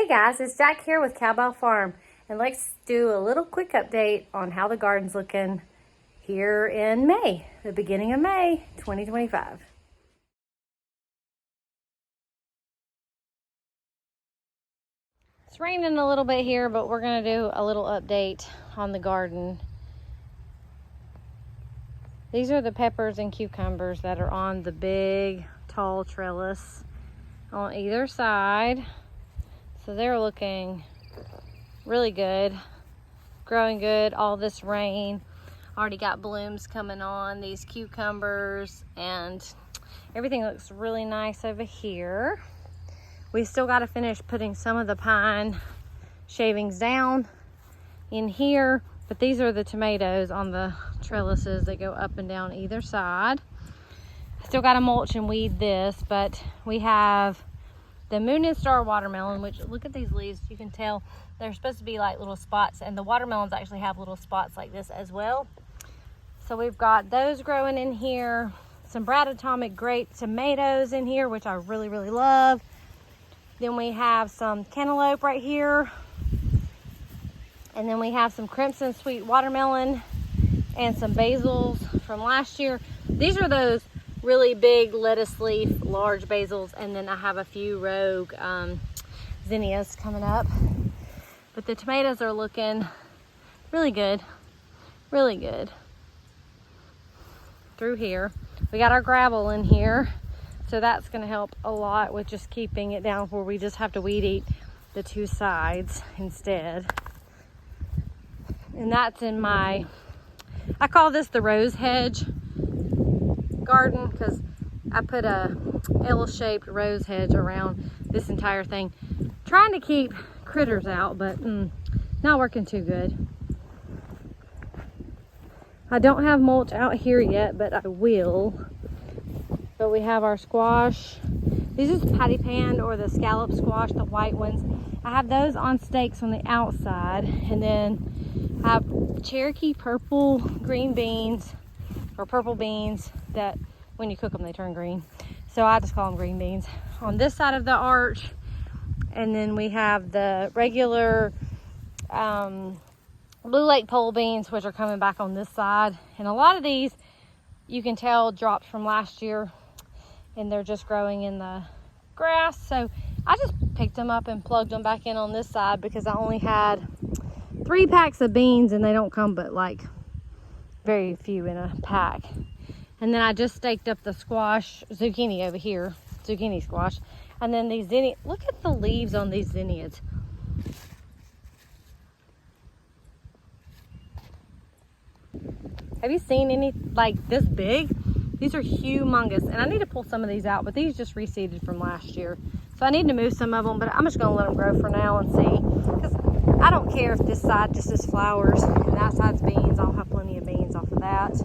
guys, it's Jack here with Cowbell Farm, and let's do a little quick update on how the garden's looking here in May, the beginning of May 2025. It's raining a little bit here, but we're going to do a little update on the garden. These are the peppers and cucumbers that are on the big tall trellis on either side. So they're looking really good, growing good. All this rain already got blooms coming on these cucumbers, and everything looks really nice over here. We still got to finish putting some of the pine shavings down in here, but these are the tomatoes on the trellises that go up and down either side. Still got to mulch and weed this, but we have the Moon and Star watermelon, which, look at these leaves. You can tell they're supposed to be like little spots, and the watermelons actually have little spots like this as well. So we've got those growing in here. Some Brad Atomic Great tomatoes in here, which I really, really love. Then we have some cantaloupe right here. And then we have some Crimson Sweet watermelon and some basils from last year. These are those really big lettuce leaf, large basils, and then I have a few rogue zinnias coming up. But the tomatoes are looking really good, really good. Through here, we got our gravel in here, so that's going to help a lot with just keeping it down where we just have to weed eat the two sides instead. And that's in my, I call this the rose hedge garden, because I put a L-shaped rose hedge around this entire thing, trying to keep critters out, but not working too good. I don't have mulch out here yet, but I will. But we have our squash. These are patty pan or the scallop squash, the white ones. I have those on stakes on the outside, and then I have Cherokee purple green beans, or purple beans, that when you cook them they turn green, so I just call them green beans, on this side of the arch. And then we have the regular Blue Lake pole beans, which are coming back on this side. And a lot of these you can tell dropped from last year, and they're just growing in the grass, so I just picked them up and plugged them back in on this side, because I only had 3 packs of beans, and they don't come but like very few in a pack. And then I just staked up the squash, zucchini over here, zucchini squash. And then these zinnias, look at the leaves on these zinnias. Have you seen any like this big? These are humongous, and I need to pull some of these out, but these just reseeded from last year. So I need to move some of them, but I'm just gonna let them grow for now and see. Because I don't care if this side just is flowers and that side's beans. I'll have plenty of beans off of that.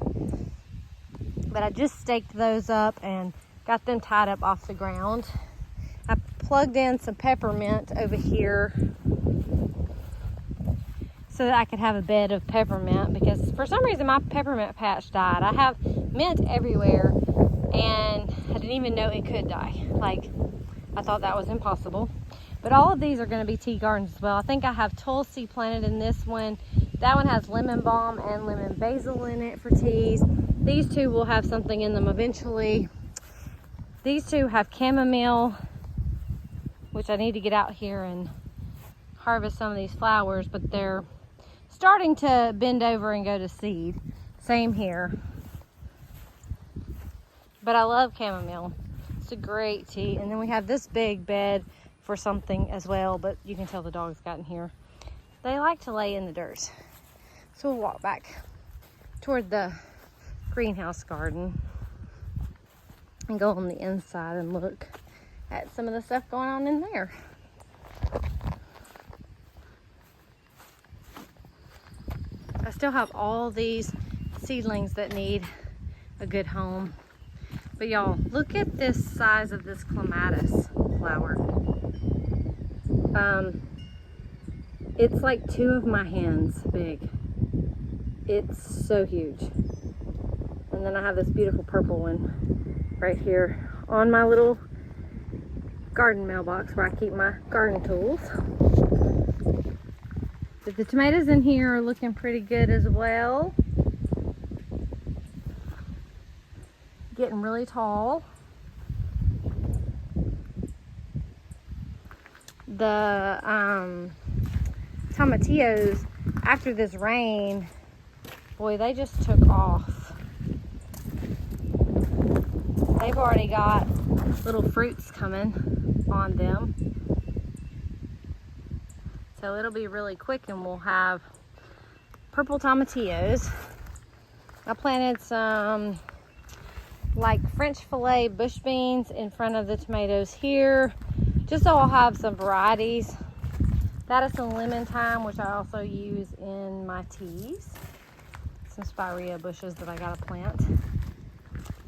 But I just staked those up and got them tied up off the ground. I plugged in some peppermint over here so that I could have a bed of peppermint, because for some reason my peppermint patch died. I have mint everywhere, and I didn't even know it could die. Like, I thought that was impossible. But all of these are going to be tea gardens as well. I think I have Tulsi planted in this one. That one has lemon balm and lemon basil in it for teas. These two will have something in them eventually. These two have chamomile, which I need to get out here and harvest some of these flowers, but they're starting to bend over and go to seed. Same here. But I love chamomile. It's a great tea. And then we have this big bed for something as well, but you can tell the dogs got in here. They like to lay in the dirt. So we'll walk back toward the greenhouse garden and go on the inside and look at some of the stuff going on in there. I still have all these seedlings that need a good home. But y'all, look at this size of this clematis flower. It's like 2 of my hands big. It's so huge. And then I have this beautiful purple one right here on my little garden mailbox where I keep my garden tools. But the tomatoes in here are looking pretty good as well. Getting really tall. The tomatillos, after this rain, boy, they just took off. They've already got little fruits coming on them. So it'll be really quick and we'll have purple tomatillos. I planted some like French fillet bush beans in front of the tomatoes here, just so I'll have some varieties. That is some lemon thyme, which I also use in my teas. Some spirea bushes that I gotta plant.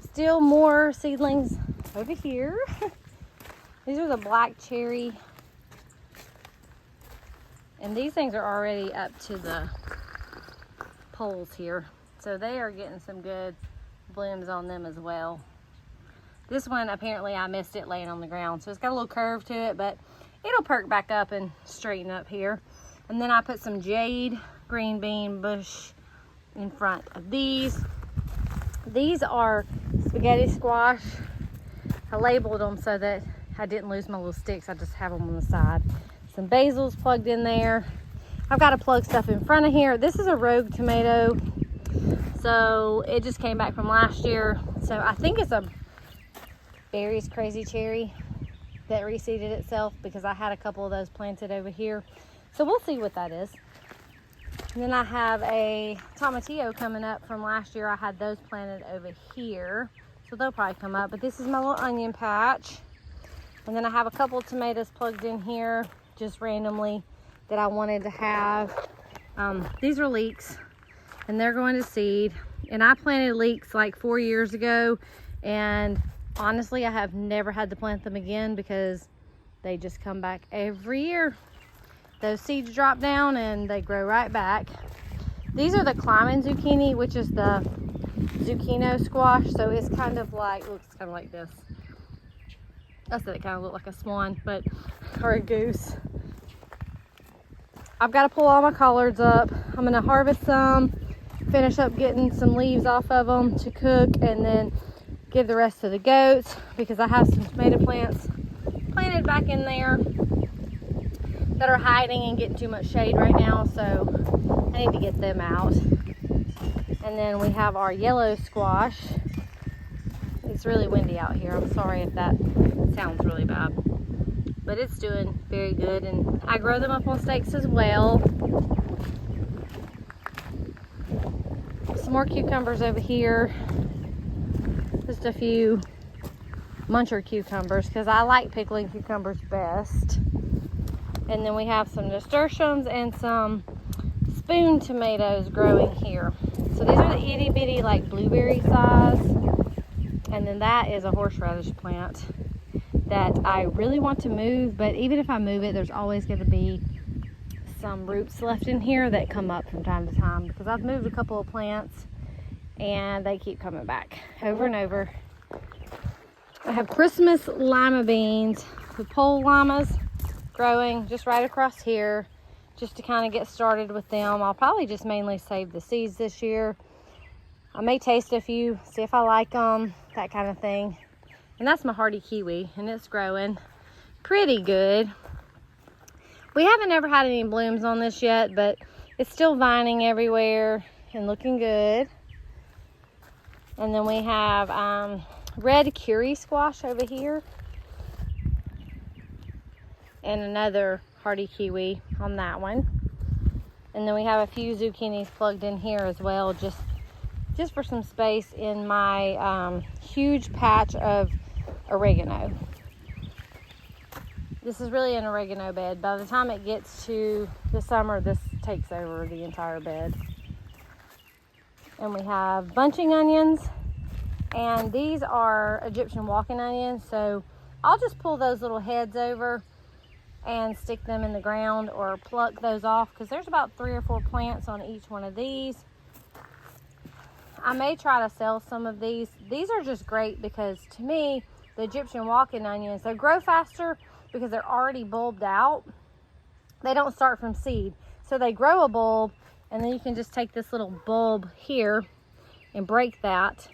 Still more seedlings over here. These are the black cherry. And these things are already up to the poles here. So they are getting some good blooms on them as well. This one, apparently I missed it laying on the ground. So it's got a little curve to it, but it'll perk back up and straighten up here. And then I put some jade green bean bush in front of these. These are spaghetti squash. I labeled them so that I didn't lose my little sticks. I just have them on the side. Some basils plugged in there. I've got to plug stuff in front of here. This is a rogue tomato. So it just came back from last year. So I think it's a Berry's Crazy Cherry that reseeded itself, because I had a couple of those planted over here. So we'll see what that is. And then I have a tomatillo coming up from last year. I had those planted over here. So they'll probably come up. But this is my little onion patch. And then I have a couple of tomatoes plugged in here just randomly that I wanted to have. These are leeks and they're going to seed. And I planted leeks like 4 years ago. And honestly, I have never had to plant them again because they just come back every year. Those seeds drop down and they grow right back. These are the climbing zucchini, which is the zucchino squash. So it's kind of like, looks kind of like this. I said it kind of looked like a swan, but, or a goose. I've got to pull all my collards up. I'm going to harvest some, finish up getting some leaves off of them to cook, and then give the rest to the goats, because I have some tomato plants planted back in there that are hiding and getting too much shade right now, so I need to get them out. And then we have our yellow squash. It's really windy out here. I'm sorry if that sounds really bad, but it's doing very good. And I grow them up on stakes as well. Some more cucumbers over here. Just a few muncher cucumbers, because I like pickling cucumbers best. And then we have some nasturtiums and some spoon tomatoes growing here. So these are the itty bitty, like blueberry size. And then that is a horseradish plant that I really want to move, but even if I move it, there's always going to be some roots left in here that come up from time to time, because I've moved a couple of plants and they keep coming back over and over. I have Christmas lima beans with pole limas growing just right across here, just to kind of get started with them. I'll probably just mainly save the seeds this year. I may taste a few, see if I like them, that kind of thing. And that's my hardy kiwi, and it's growing pretty good. We haven't ever had any blooms on this yet, but it's still vining everywhere and looking good. And then we have red curry squash over here, and another hardy kiwi on that one. And then we have a few zucchinis plugged in here as well, just for some space in my huge patch of oregano. This is really an oregano bed. By the time it gets to the summer, this takes over the entire bed. And we have bunching onions, and these are Egyptian walking onions, so I'll just pull those little heads over and stick them in the ground, or pluck those off, because there's about 3 or 4 plants on each one of these. I may try to sell some of these. These are just great because, to me, the Egyptian walking onions. They grow faster because they're already bulbed out. They don't start from seed. So they grow a bulb, and then you can just take this little bulb here and break that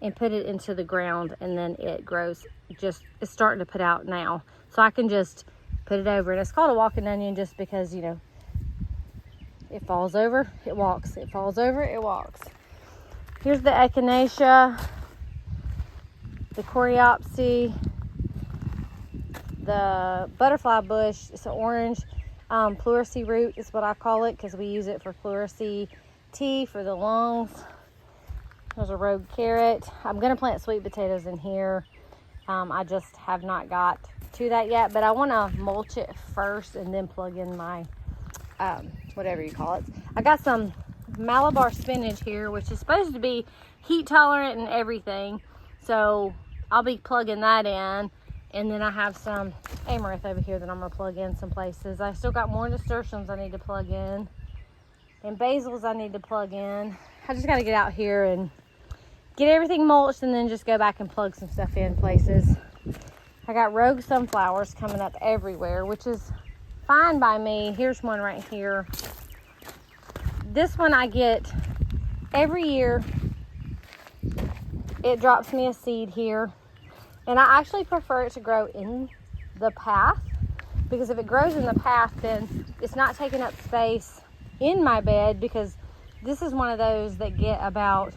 and put it into the ground, and then it grows. Just, it's starting to put out now. So I can just put it over, and it's called a walking onion just because, you know, it falls over, it walks. It falls over, it walks. Here's the echinacea, the coreopsis, the butterfly bush. It's an orange pleurisy root is what I call it, because we use it for pleurisy tea for the lungs. There's a rogue carrot. I'm going to plant sweet potatoes in here. I just have not got to that yet, but I want to mulch it first and then plug in my whatever you call it. I got some Malabar spinach here, which is supposed to be heat tolerant and everything, so I'll be plugging that in. And then I have some amaranth over here that I'm going to plug in some places. I still got more nasturtiums I need to plug in, and basils I need to plug in. I just got to get out here and get everything mulched, and then just go back and plug some stuff in places. I got rogue sunflowers coming up everywhere, which is fine by me. Here's one right here. This one I get every year. It drops me a seed here, and I actually prefer it to grow in the path, because if it grows in the path, then it's not taking up space in my bed, because this is one of those that get about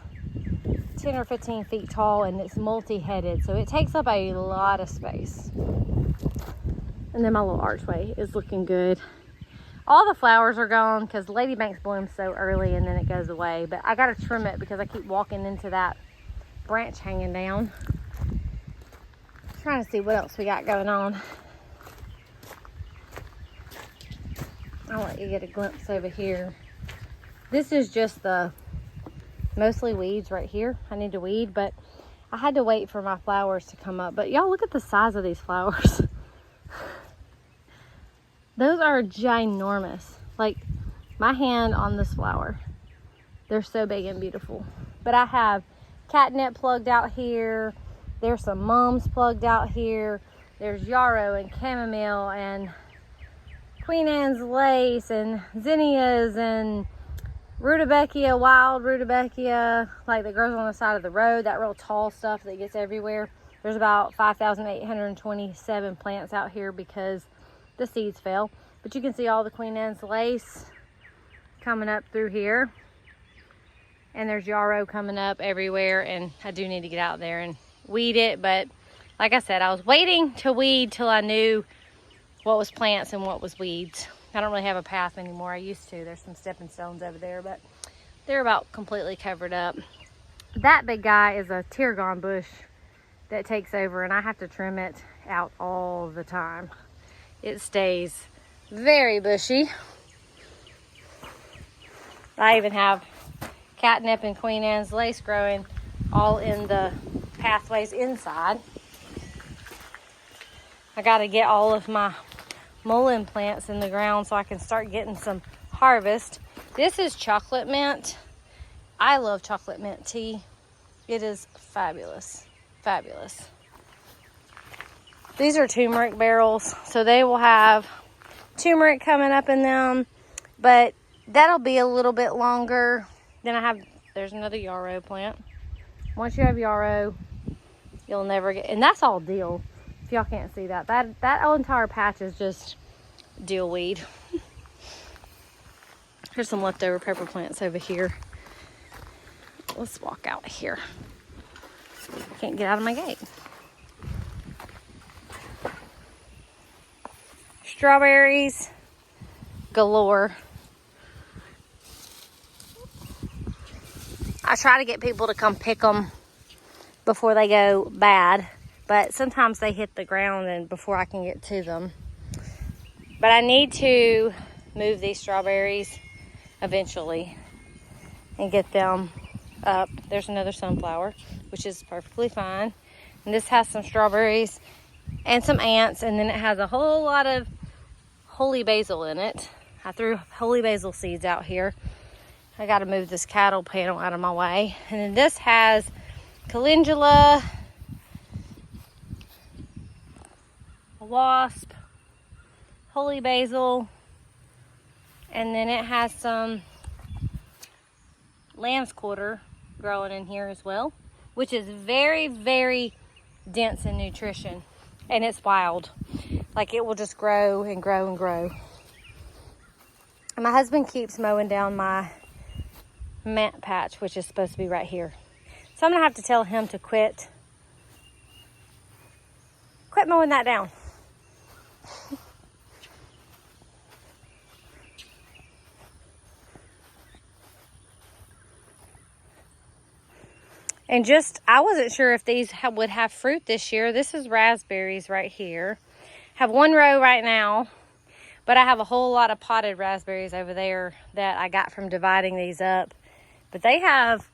10 or 15 feet tall, and it's multi-headed, so it takes up a lot of space. And then my little archway is looking good. All the flowers are gone because Ladybanks blooms so early and then it goes away. But I got to trim it because I keep walking into that branch hanging down. Trying to see what else we got going on. I'll let you get a glimpse over here. This is just the mostly weeds right here. I need to weed, but I had to wait for my flowers to come up. But y'all, look at the size of these flowers. Those are ginormous. Like my hand on this flower. They're so big and beautiful. But I have catnip plugged out here. There's some mums plugged out here. There's yarrow and chamomile and Queen Anne's lace and zinnias and rudbeckia, wild rudbeckia, like that grows on the side of the road. That real tall stuff that gets everywhere. There's about 5,827 plants out here because the seeds fell. But you can see all the Queen Anne's lace coming up through here. And there's yarrow coming up everywhere. And I do need to get out there and weed it. But like I said, I was waiting to weed till I knew what was plants and what was weeds. I don't really have a path anymore. I used to. There's some stepping stones over there, but they're about completely covered up. That big guy is a tarragon bush that takes over, and I have to trim it out all the time. It stays very bushy. I even have catnip and Queen Anne's lace growing all in the pathways inside. I got to get all of my mullein plants in the ground so I can start getting some harvest. This is chocolate mint. I love chocolate mint tea. It is fabulous, fabulous. These are turmeric barrels, so they will have turmeric coming up in them, but that'll be a little bit longer. Then there's another yarrow plant. Once you have yarrow, you'll never get, and that's all deal. If y'all can't see that, that whole entire patch is just deal weed. Here's some leftover pepper plants over here. Let's walk out here. Can't get out of my gate. Strawberries galore. I try to get people to come pick them before they go bad, but sometimes they hit the ground and before I can get to them. But I need to move these strawberries eventually and get them up. There's another sunflower, which is perfectly fine. And this has some strawberries and some ants, and then it has a whole lot of holy basil in it. I threw holy basil seeds out here. I got to move this cattle panel out of my way. And then this has calendula, wasp, holy basil, and then it has some lamb's quarter growing in here as well, which is very, very dense in nutrition, and it's wild. Like, it will just grow and grow and grow. And my husband keeps mowing down my mint patch, which is supposed to be right here. So I'm gonna have to tell him to quit mowing that down. And I wasn't sure if these would have fruit this year. This is raspberries right here. Have one row right now, but I have a whole lot of potted raspberries over there that I got from dividing these up. But they have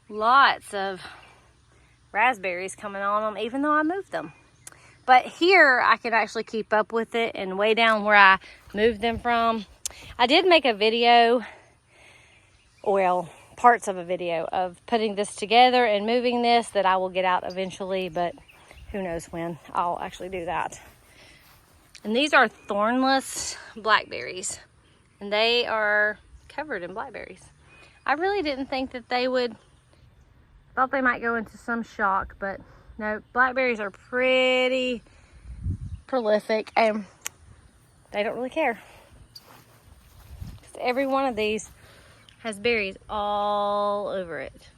lots of raspberries coming on them, even though I moved them. But here I can actually keep up with it, and way down where I moved them from, I did make a video, well, parts of a video of putting this together and moving this that I will get out eventually, but who knows when I'll actually do that. And these are thornless blackberries, and they are covered in blackberries. I really didn't think that they would, thought they might go into some shock, but no, blackberries are pretty prolific and they don't really care. Every one of these has berries all over it,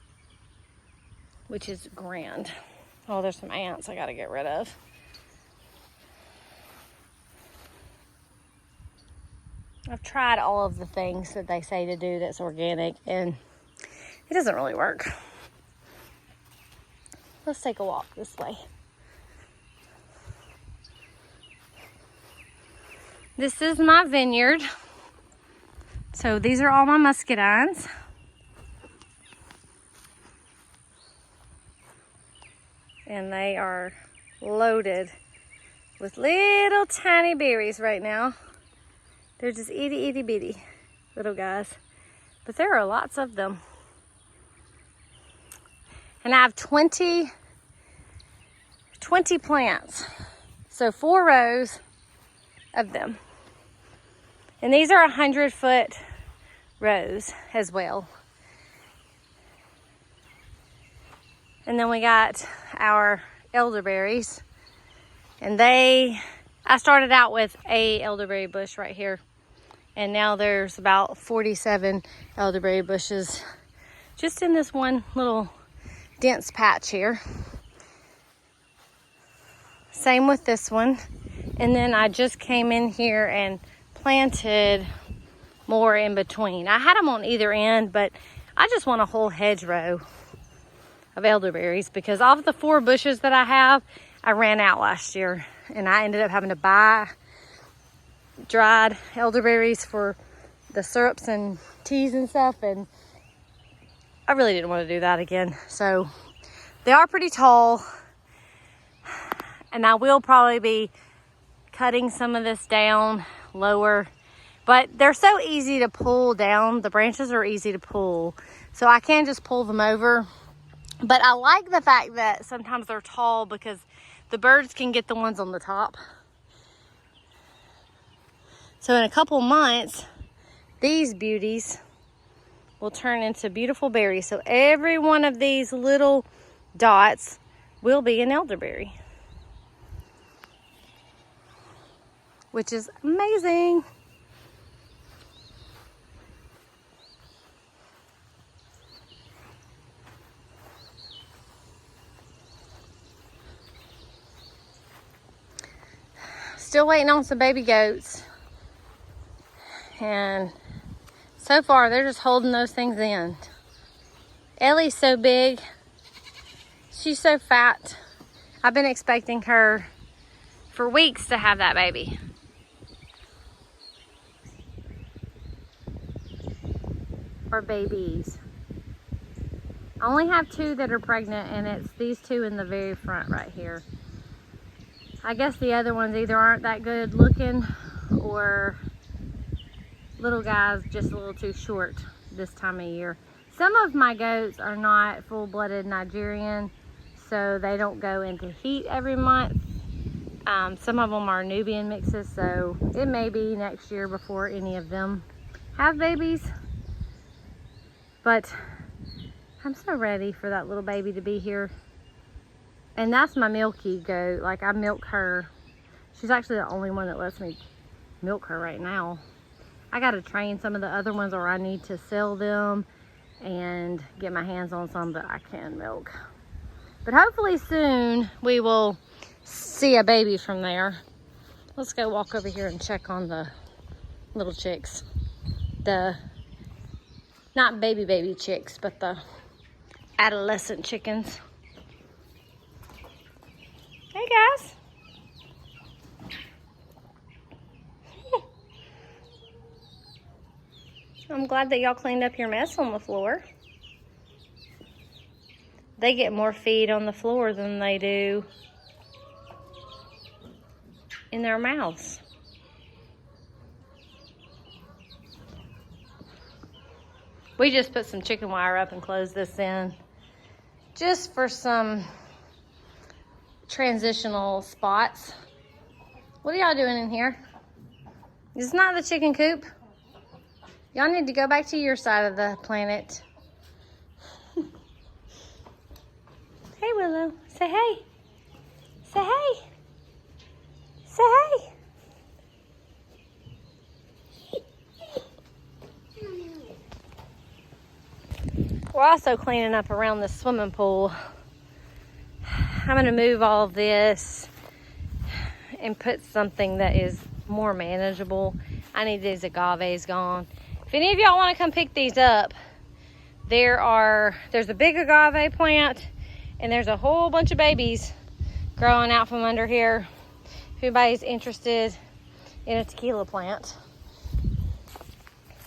which is grand. Oh, there's some ants I gotta get rid of. I've tried all of the things that they say to do that's organic, and it doesn't really work. Let's take a walk this way. This is my vineyard. So these are all my muscadines. And they are loaded with little tiny berries right now. They're just itty bitty little guys. But there are lots of them. And I have 20 plants. So 4 rows of them. And these are 100-foot rows as well. And then we got our elderberries. And I started out with a elderberry bush right here. And now there's about 47 elderberry bushes just in this one little dense patch here. Same with this one. And then I just came in here and planted more in between. I had them on either end, but I just want a whole hedgerow of elderberries because of the 4 bushes that I have, I ran out last year and I ended up having to buy dried elderberries for the syrups and teas and stuff, and I really didn't want to do that again. So they are pretty tall, and I will probably be cutting some of this down lower, but they're so easy to pull down. The branches are easy to pull, so I can just pull them over. But I like the fact that sometimes they're tall because the birds can get the ones on the top. So in a couple months, these beauties will turn into beautiful berries. So every one of these little dots will be an elderberry, which is amazing. Still waiting on some baby goats. And so far, they're just holding those things in. Ellie's so big. She's so fat. I've been expecting her for weeks to have that baby. Or babies. I only have 2 that are pregnant, and it's these 2 in the very front right here. I guess the other ones either aren't that good looking, or little guys just a little too short this time of year. Some of my goats are not full-blooded Nigerian, so they don't go into heat every month. Some of them are Nubian mixes, so it may be next year before any of them have babies. But I'm so ready for that little baby to be here. And that's my milky goat. Like, I milk her. She's actually the only one that lets me milk her right now. I got to train some of the other ones, or I need to sell them and get my hands on some that I can milk. But hopefully soon we will see a baby from there. Let's go walk over here and check on the little chicks. The, not baby chicks, but the adolescent chickens. Hey guys. I'm glad that y'all cleaned up your mess on the floor. They get more feed on the floor than they do in their mouths. We just put some chicken wire up and closed this in just for some transitional spots. What are y'all doing in here? It's not the chicken coop. Y'all need to go back to your side of the planet. Hey, Willow. Say hey. Say hey. Say hey. We're also cleaning up around the swimming pool. I'm going to move all of this and put something that is more manageable. I need these agaves gone. If any of y'all want to come pick these up, there's a big agave plant, and there's a whole bunch of babies growing out from under here. If anybody's interested in a tequila plant.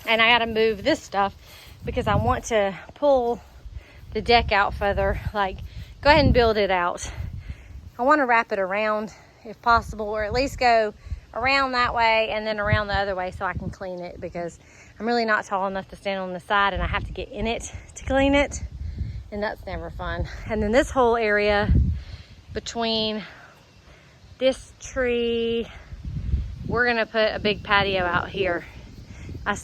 And I got to move this stuff because I want to pull the deck out further. Like, go ahead and build it out. I want to wrap it around if possible, or at least go around that way and then around the other way so I can clean it, because I'm really not tall enough to stand on the side and I have to get in it to clean it, and that's never fun. And then this whole area between this tree, we're gonna put a big patio out here. I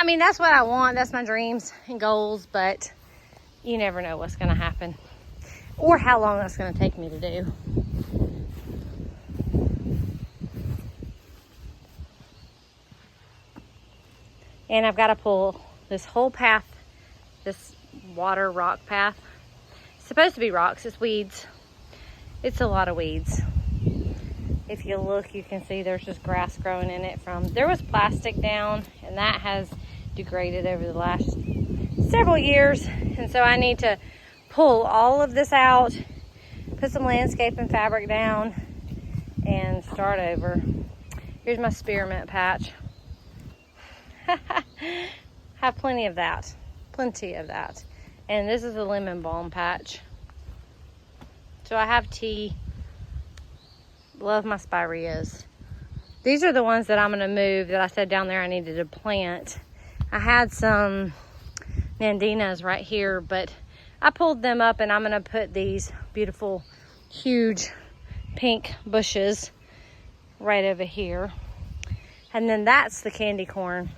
mean, that's what I want, that's my dreams and goals, but you never know what's gonna happen or how long that's gonna take me to do. And I've got to pull this whole path, this water rock path. It's supposed to be rocks, it's weeds. It's a lot of weeds. If you look, you can see there's just grass growing in it there was plastic down, and that has degraded over the last several years. And so I need to pull all of this out, put some landscaping fabric down, and start over. Here's my spearmint patch. Have plenty of that. And this is a lemon balm patch. So I have tea. Love my spireas. These are the ones that I'm going to move that I said down there I needed to plant. I had some nandinas right here, but I pulled them up, and I'm going to put these beautiful, huge pink bushes right over here. And then that's the candy corn.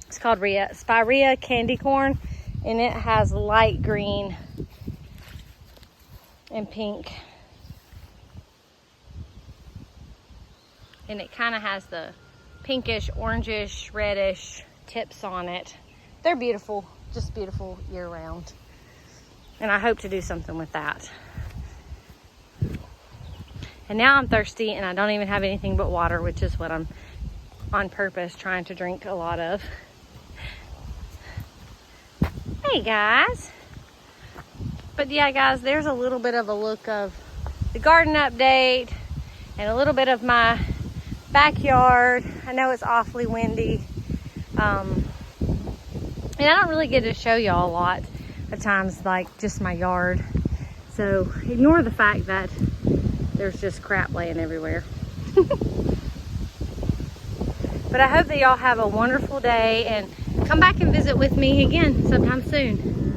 It's called Spirea candy corn, and it has light green and pink. And it kind of has the pinkish, orangish, reddish tips on it. They're beautiful, just beautiful year round. And I hope to do something with that. And now I'm thirsty, and I don't even have anything but water, which is what I'm on purpose trying to drink a lot of. Hey guys. But yeah, guys, there's a little bit of a look of the garden update and a little bit of my backyard. I know it's awfully windy. And I don't really get to show y'all a lot of times, like just my yard. So ignore the fact that there's just crap laying everywhere. But I hope that y'all have a wonderful day, and come back and visit with me again sometime soon.